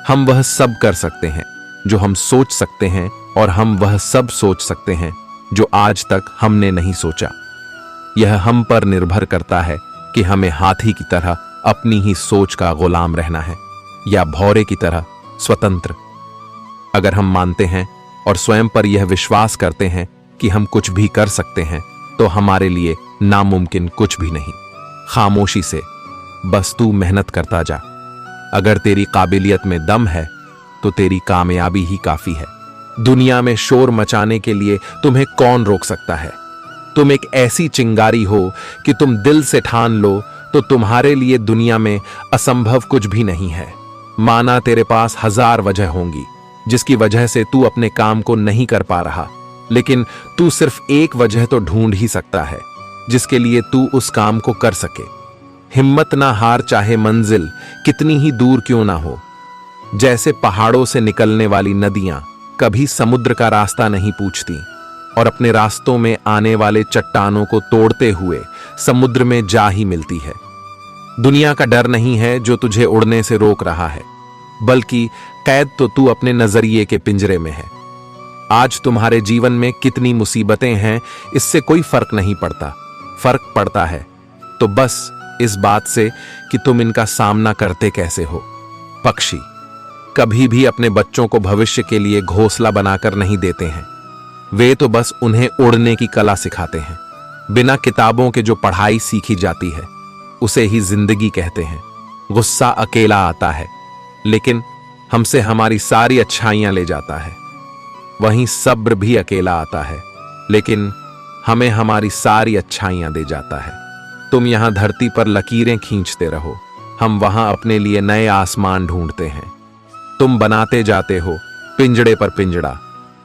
हम वह सब कर सकते हैं जो हम सोच सकते हैं, और हम वह सब सोच सकते हैं जो आज तक हमने नहीं सोचा। यह हम पर निर्भर करता है कि हमें हाथी की तरह अपनी ही सोच का गुलाम रहना है या भौरे की तरह स्वतंत्र। अगर हम मानते हैं और स्वयं पर यह विश्वास करते हैं कि हम कुछ भी कर सकते हैं, तो हमारे लिए नामुमकिन कुछ भी नहीं। खामोशी से बस तू मेहनत करता जा। अगर तेरी काबिलियत में दम है तो तेरी कामयाबी ही काफी है। दुनिया में शोर मचाने के लिए तुम्हें कौन रोक सकता है? तुम एक ऐसी चिंगारी हो कि तुम दिल से ठान लो तो तुम्हारे लिए दुनिया में असंभव कुछ भी नहीं है। माना तेरे पास 1000 वजह होंगी जिसकी वजह से तू अपने काम को नहीं कर पा रहा, लेकिन तू सिर्फ एक वजह तो ढूंढ ही सकता है जिसके लिए तू उस काम को कर सके। हिम्मत ना हार, चाहे मंजिल कितनी ही दूर क्यों ना हो। जैसे पहाड़ों से निकलने वाली नदियां कभी समुद्र का रास्ता नहीं पूछती और अपने रास्तों में आने वाले चट्टानों को तोड़ते हुए समुद्र में जा ही मिलती है। दुनिया का डर नहीं है जो तुझे उड़ने से रोक रहा है, बल्कि कैद तो तू अपने नजरिए के पिंजरे में है। आज तुम्हारे जीवन में कितनी मुसीबतें हैं, इससे कोई फर्क नहीं पड़ता। फर्क पड़ता है तो बस इस बात से कि तुम इनका सामना करते कैसे हो। पक्षी कभी भी अपने बच्चों को भविष्य के लिए घोंसला बनाकर नहीं देते हैं, वे तो बस उन्हें उड़ने की कला सिखाते हैं। बिना किताबों के जो पढ़ाई सीखी जाती है उसे ही जिंदगी कहते हैं। गुस्सा अकेला आता है, लेकिन हमसे हमारी सारी अच्छाइयां ले जाता है। वहीं सब्र भी अकेला आता है, लेकिन हमें हमारी सारी अच्छाइयां दे जाता है। तुम यहां धरती पर लकीरें खींचते रहो, हम वहां अपने लिए नए आसमान ढूंढते हैं। तुम बनाते जाते हो पिंजड़े पर पिंजड़ा,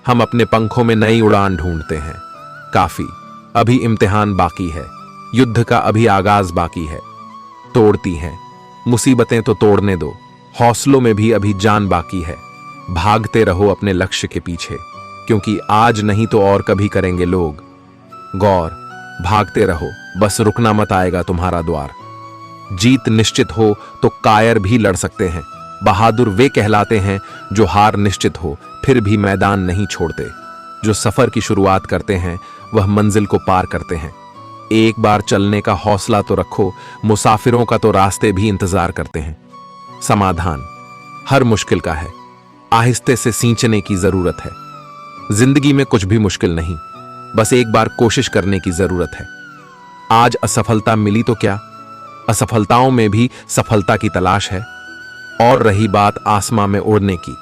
हम अपने पंखों में नई उड़ान ढूंढते हैं। काफी, अभी इम्तिहान बाकी है, युद्ध का अभी आगाज बाकी है। तोड़ती हैं मुसीबतें तो तोड़ने दो, हौसलों में भी अभी जान बाकी है। भागते रहो अपने लक्ष्य के पीछे, क्योंकि आज नहीं तो और कभी करेंगे लोग गौर। भागते रहो, बस रुकना मत आएगा तुम्हारा द्वार। जीत निश्चित हो तो कायर भी लड़ सकते हैं। बहादुर वे कहलाते हैं जो हार निश्चित हो फिर भी मैदान नहीं छोड़ते। जो सफर की शुरुआत करते हैं वह मंजिल को पार करते हैं। एक बार चलने का हौसला तो रखो, मुसाफिरों का तो रास्ते भी इंतजार करते हैं। समाधान हर मुश्किल का है, आहिस्ते से सींचने की जरूरत है। जिंदगी में कुछ भी मुश्किल नहीं, बस एक बार कोशिश करने की जरूरत है। आज असफलता मिली तो क्या, असफलताओं में भी सफलता की तलाश है। और रही बात आसमां में उड़ने की,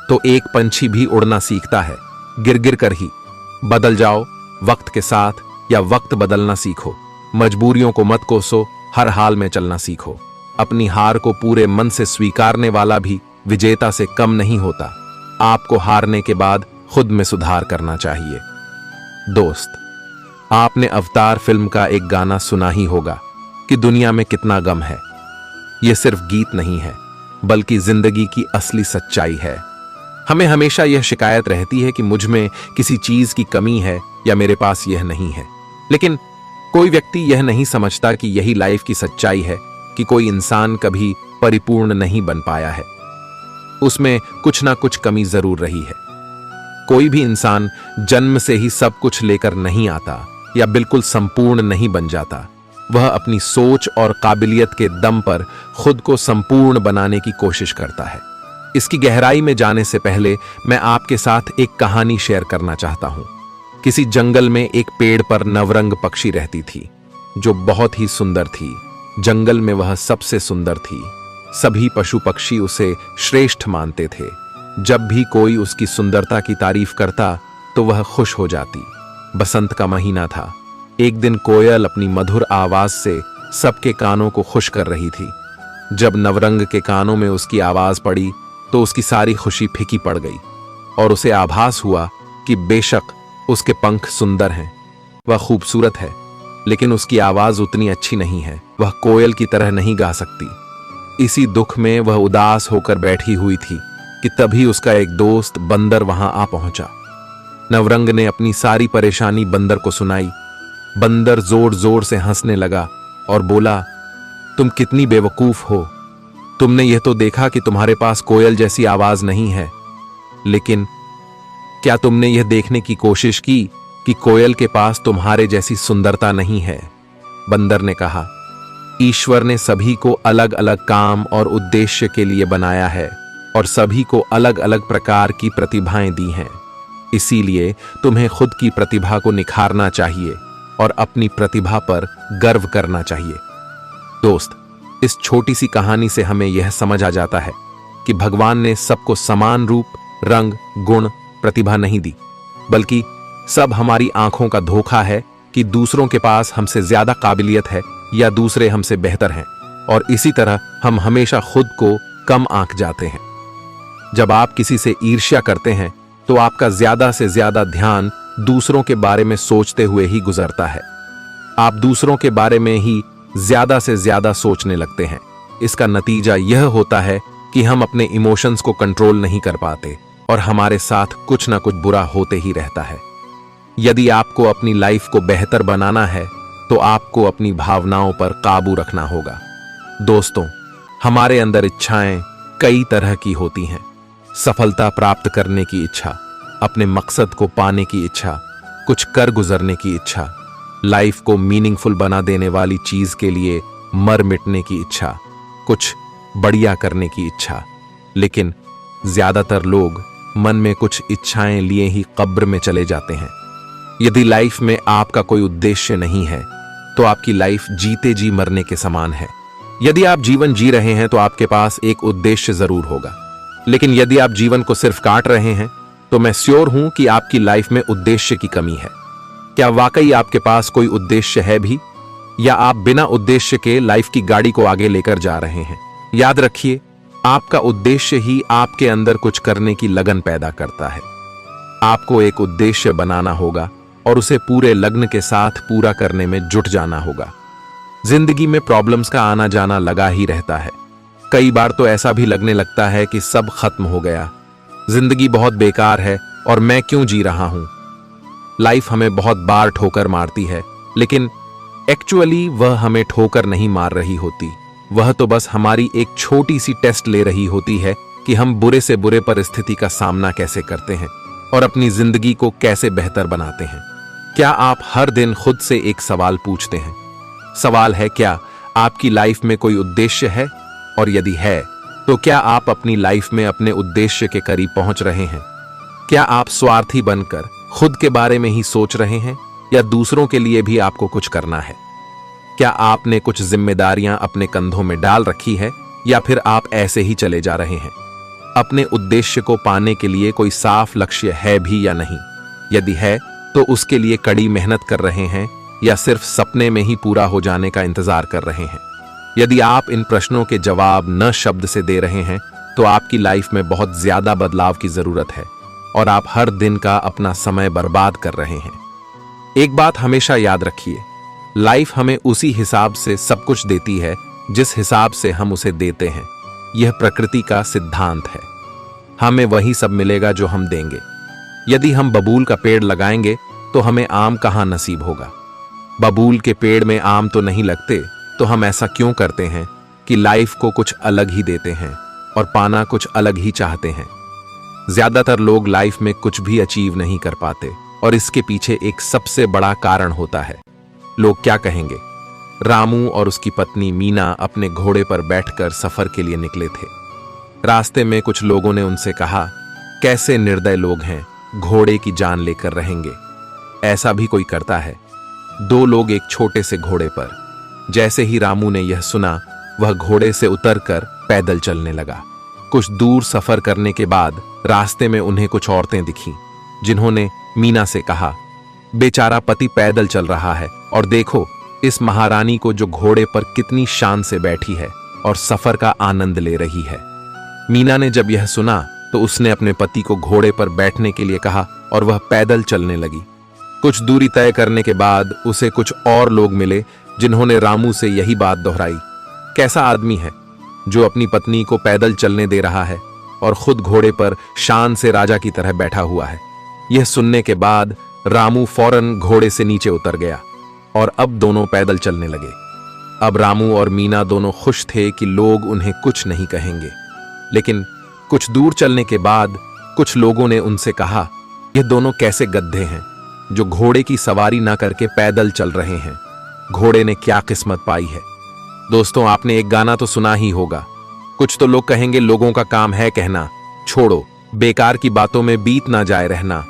तो एक पंछी भी उड़ना सीखता है गिर गिर कर ही। बदल जाओ वक्त के साथ, या वक्त बदलना सीखो। मजबूरियों को मत कोसो, हर हाल में चलना सीखो। अपनी हार को पूरे मन से स्वीकारने वाला भी विजेता से कम नहीं होता। आपको हारने के बाद खुद में सुधार करना चाहिए। दोस्त, आपने अवतार फिल्म का एक गाना सुना ही होगा कि दुनिया में कितना गम है। यह सिर्फ गीत नहीं है, बल्कि जिंदगी की असली सच्चाई है। हमें हमेशा यह शिकायत रहती है कि मुझ में किसी चीज की कमी है या मेरे पास यह नहीं है, लेकिन कोई व्यक्ति यह नहीं समझता कि यही लाइफ की सच्चाई है कि कोई इंसान कभी परिपूर्ण नहीं बन पाया है। उसमें कुछ ना कुछ कमी जरूर रही है। कोई भी इंसान जन्म से ही सब कुछ लेकर नहीं आता या बिल्कुल संपूर्ण नहीं बन जाता। वह अपनी सोच और काबिलियत के दम पर खुद को संपूर्ण बनाने की कोशिश करता है। इसकी गहराई में जाने से पहले मैं आपके साथ एक कहानी शेयर करना चाहता हूं। किसी जंगल में एक पेड़ पर नवरंग पक्षी रहती थी जो बहुत ही सुंदर थी। जंगल में वह सबसे सुंदर थी। सभी पशु पक्षी उसे श्रेष्ठ मानते थे। जब भी कोई उसकी सुंदरता की तारीफ करता तो वह खुश हो जाती। बसंत का महीना था। एक दिन कोयल अपनी मधुर आवाज से सबके कानों को खुश कर रही थी। जब नवरंग के कानों में उसकी आवाज पड़ी तो उसकी सारी खुशी फीकी पड़ गई और उसे आभास हुआ कि बेशक उसके पंख सुंदर हैं, वह खूबसूरत है, लेकिन उसकी आवाज उतनी अच्छी नहीं है। वह कोयल की तरह नहीं गा सकती। इसी दुख में वह उदास होकर बैठी हुई थी कि तभी उसका एक दोस्त बंदर वहां आ पहुंचा। नवरंग ने अपनी सारी परेशानी बंदर को सुनाई। बंदर जोर जोर से हंसने लगा और बोला, तुम कितनी बेवकूफ हो। तुमने यह तो देखा कि तुम्हारे पास कोयल जैसी आवाज नहीं है, लेकिन क्या तुमने यह देखने की कोशिश की कि कोयल के पास तुम्हारे जैसी सुंदरता नहीं है? बंदर ने कहा, ईश्वर ने सभी को अलग अलग काम और उद्देश्य के लिए बनाया है और सभी को अलग अलग प्रकार की प्रतिभाएं दी हैं। इसीलिए तुम्हें खुद की प्रतिभा को निखारना चाहिए और अपनी प्रतिभा पर गर्व करना चाहिए। दोस्त, इस छोटी सी कहानी से हमें यह समझ आ जाता है कि भगवान ने सबको समान रूप, रंग, गुण, प्रतिभा नहीं दी, बल्कि सब हमारी आंखों का धोखा है कि दूसरों के पास हमसे ज्यादा काबिलियत है या दूसरे हमसे बेहतर हैं, और इसी तरह हम हमेशा खुद को कम आंक जाते हैं। जब आप किसी से ईर्ष्या करते हैं तो आपका ज्यादा से ज्यादा ध्यान दूसरों के बारे में सोचते हुए ही गुजरता है। आप दूसरों के बारे में ही ज्यादा से ज्यादा सोचने लगते हैं। इसका नतीजा यह होता है कि हम अपने इमोशंस को कंट्रोल नहीं कर पाते और हमारे साथ कुछ ना कुछ बुरा होते ही रहता है। यदि आपको अपनी लाइफ को बेहतर बनाना है तो आपको अपनी भावनाओं पर काबू रखना होगा। दोस्तों, हमारे अंदर इच्छाएं कई तरह की होती हैं। सफलता प्राप्त करने की इच्छा, अपने मकसद को पाने की इच्छा, कुछ कर गुजरने की इच्छा, लाइफ को मीनिंगफुल बना देने वाली चीज के लिए मर मिटने की इच्छा, कुछ बढ़िया करने की इच्छा। लेकिन ज्यादातर लोग मन में कुछ इच्छाएं लिए ही कब्र में चले जाते हैं। यदि लाइफ में आपका कोई उद्देश्य नहीं है तो आपकी लाइफ जीते जी मरने के समान है। यदि आप जीवन जी रहे हैं तो आपके पास एक उद्देश्य जरूर होगा, लेकिन यदि आप जीवन को सिर्फ काट रहे हैं तो मैं श्योर हूं कि आपकी लाइफ में उद्देश्य की कमी है। क्या वाकई आपके पास कोई उद्देश्य है भी, या आप बिना उद्देश्य के लाइफ की गाड़ी को आगे लेकर जा रहे हैं? याद रखिए, आपका उद्देश्य ही आपके अंदर कुछ करने की लगन पैदा करता है। आपको एक उद्देश्य बनाना होगा और उसे पूरे लगन के साथ पूरा करने में जुट जाना होगा। जिंदगी में प्रॉब्लम्स का आना जाना लगा ही रहता है। कई बार तो ऐसा भी लगने लगता है कि सब खत्म हो गया, जिंदगी बहुत बेकार है और मैं क्यों जी रहा हूं। लाइफ हमें बहुत बार ठोकर मारती है, लेकिन एक्चुअली वह हमें ठोकर नहीं मार रही होती। वह तो बस हमारी एक छोटी सी टेस्ट ले रही होती है कि हम बुरे से बुरे परिस्थिति का सामना कैसे करते हैं और अपनी जिंदगी को कैसे बेहतर बनाते हैं। क्या आप हर दिन खुद से एक सवाल पूछते हैं? सवाल है, क्या आपकी लाइफ में कोई उद्देश्य है? और यदि है तो क्या आप अपनी लाइफ में अपने उद्देश्य के करीब पहुंच रहे हैं? क्या आप स्वार्थी बनकर खुद के बारे में ही सोच रहे हैं या दूसरों के लिए भी आपको कुछ करना है? क्या आपने कुछ जिम्मेदारियां अपने कंधों में डाल रखी है या फिर आप ऐसे ही चले जा रहे हैं? अपने उद्देश्य को पाने के लिए कोई साफ लक्ष्य है भी या नहीं? यदि है तो उसके लिए कड़ी मेहनत कर रहे हैं या सिर्फ सपने में ही पूरा हो जाने का इंतजार कर रहे हैं? यदि आप इन प्रश्नों के जवाब न शब्द से दे रहे हैं तो आपकी लाइफ में बहुत ज्यादा बदलाव की जरूरत है और आप हर दिन का अपना समय बर्बाद कर रहे हैं। एक बात हमेशा याद रखिए, लाइफ हमें उसी हिसाब से सब कुछ देती है जिस हिसाब से हम उसे देते हैं। यह प्रकृति का सिद्धांत है। हमें वही सब मिलेगा जो हम देंगे। यदि हम बबूल का पेड़ लगाएंगे तो हमें आम कहाँ नसीब होगा? बबूल के पेड़ में आम तो नहीं लगते, तो हम ऐसा क्यों करते हैं कि लाइफ को कुछ अलग ही देते हैं और पाना कुछ अलग ही चाहते हैं? ज्यादातर लोग लाइफ में कुछ भी अचीव नहीं कर पाते और इसके पीछे एक सबसे बड़ा कारण होता है, लोग क्या कहेंगे। रामू और उसकी पत्नी मीना अपने घोड़े पर बैठकर सफर के लिए निकले थे। रास्ते में कुछ लोगों ने उनसे कहा, कैसे निर्दय लोग हैं, घोड़े की जान लेकर रहेंगे। ऐसा भी कोई करता है? दो लोग एक छोटे से घोड़े पर। जैसे ही रामू ने यह सुना, वह घोड़े से उतरकर पैदल चलने लगा। कुछ दूर सफर करने के बाद रास्ते में उन्हें कुछ औरतें दिखीं, जिन्होंने मीना से कहा, बेचारा पति पैदल चल रहा है और देखो इस महारानी को जो घोड़े पर कितनी शान से बैठी है और सफर का आनंद ले रही है। मीना ने जब यह सुना तो उसने अपने पति को घोड़े पर बैठने के लिए कहा और वह पैदल चलने लगी। कुछ दूरी तय करने के बाद उसे कुछ और लोग मिले जिन्होंने रामू से यही बात दोहराई, कैसा आदमी है जो अपनी पत्नी को पैदल चलने दे रहा है और खुद घोड़े पर शान से राजा की तरह बैठा हुआ है। यह सुनने के बाद रामू फौरन घोड़े से नीचे उतर गया और अब दोनों पैदल चलने लगे। अब रामू और मीना दोनों खुश थे कि लोग उन्हें कुछ नहीं कहेंगे। लेकिन कुछ दूर चलने के बाद कुछ लोगों ने उनसे कहा, ये दोनों कैसे गधे हैं जो घोड़े की सवारी ना करके पैदल चल रहे हैं। घोड़े ने क्या किस्मत पाई है। दोस्तों, आपने एक गाना तो सुना ही होगा, कुछ तो लोग कहेंगे लोगों का काम है कहना, छोड़ो बेकार की बातों में बीत ना जाए रहना।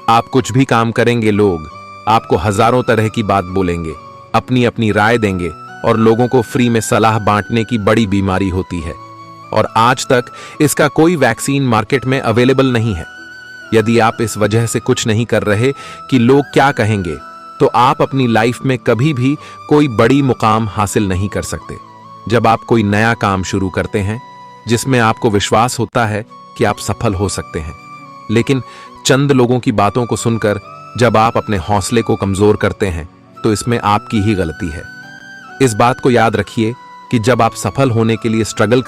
आप कुछ भी काम करेंगे, लोग आपको हजारों तरह की बात बोलेंगे, अपनी अपनी राय देंगे और लोगों को फ्री में सलाह बांटने की बड़ी बीमारी होती है। और आज तक इसका कोई वैक्सीन मार्केट में अवेलेबल नहीं है। यदि आप इस वजह से कुछ नहीं कर रहे कि लोग क्या कहेंगे, तो आप अपनी लाइफ में कभी भी कोई बड़ी मुकाम हासिल नहीं कर सकते। जब आप कोई नया काम शुरू करते हैं जिसमें आपको विश्वास होता है कि आप सफल हो सकते हैं, लेकिन चंद लोगों की बातों को सुनकर जब आप अपने हौसले को कमजोर करते हैं, तो इसमें आपकी ही गलती है। इस बात को याद रखिए कि जब आप सफल होने के लिए स्ट्रगल